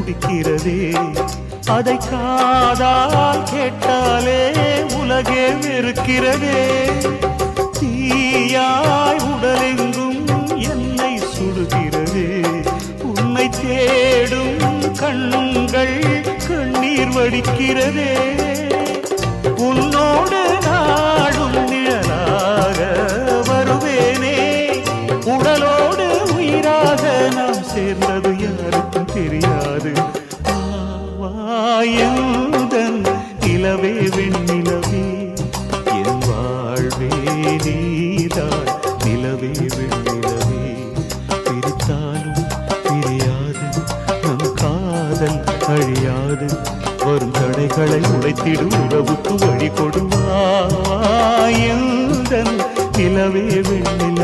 துடிக்கிறதே. அதை காதால் கேட்டாலே உலகே வெறுக்கிறதே. தீயாய் உடலெங்கும் என்னை சுடுகிறதே. உன்னை தேடும் கண்கள் கண்ணீர் வடிக்கிறதே. உன்னோடு நாடும் நிழலாக வருவேனே. உடலோடு உயிராக நாம் சேர்ந்தது யாருக்கும் தெரியாது. வாயுதன் நிலவே வெண்ணிலவே என் வாழ்வே நீதான். நிலவே வெண்ணிலவே பிரித்தாலும் பிரியாது நம் காதல் அழியாது. வரும் தடைகளை உடைத்திடும் உறவுக்கு வழி கொடுவாயுதன் நிலவே வெண்ணிலவே.